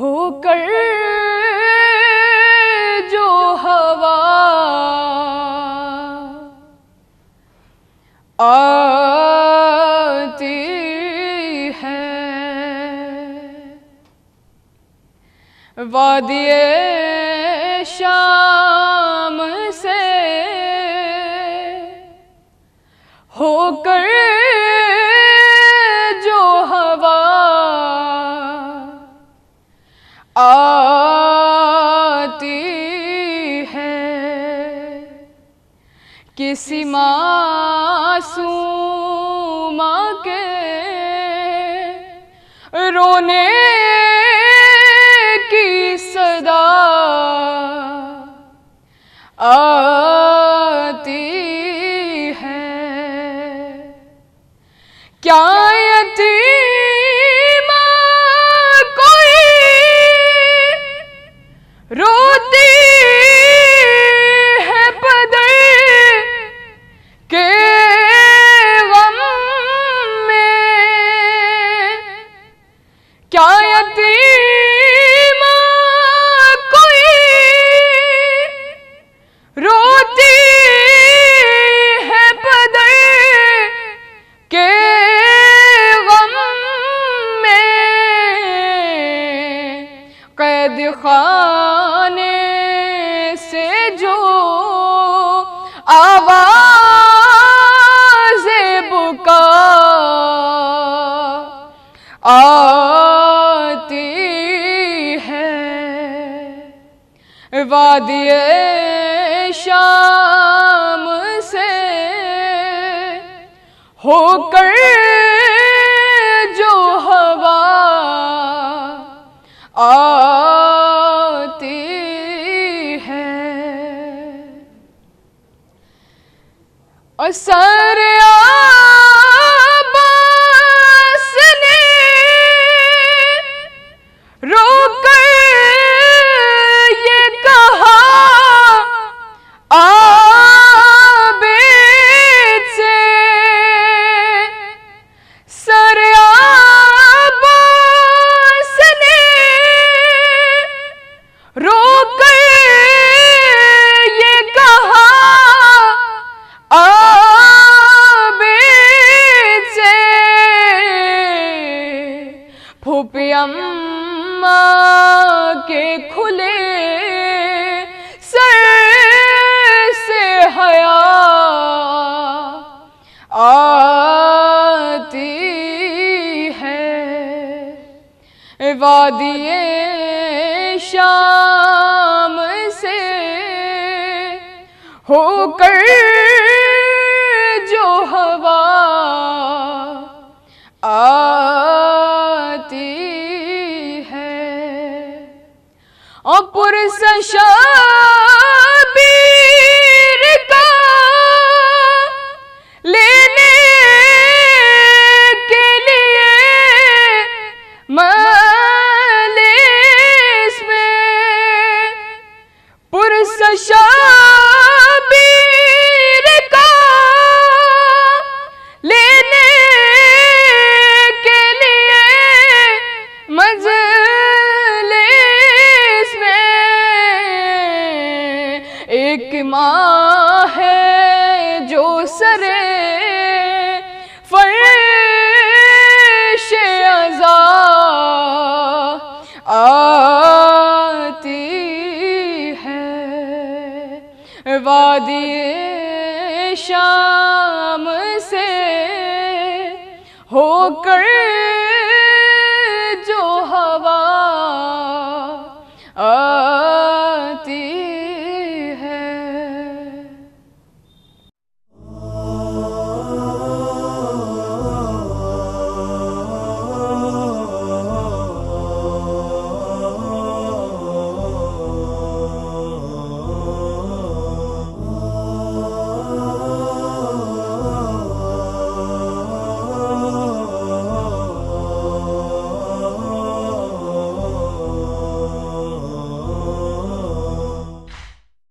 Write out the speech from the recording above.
होकर जो हवा आती है, वादिए शाम से होकर जो हवा आती है, किसी मासूमा के रोने की सदा आती है। क्या यतीमा कोई रोती है पदर के गम में? क्या यतीमा कोई रोती है पदर के गम में? कैद खाने से जो आवाज़े बुका आती है, वादिए शाम से होकर जो हवा आती है। और सर आबास ने रोकर ये कहा आबिद से, सर आबास ने रोकर ये कहा आबिद से, फूफी अम्मा के खुले सर से हया आती है, वादिए शाम से होकर जो हवा आती है। और पुरस शबीर का लेने के लिए मजलिस में, पुरस शबीर का लेने के लिए मजलिस में एक माँ है जो सरे फर्श अज़ा आती है, वादिए शाम से होकर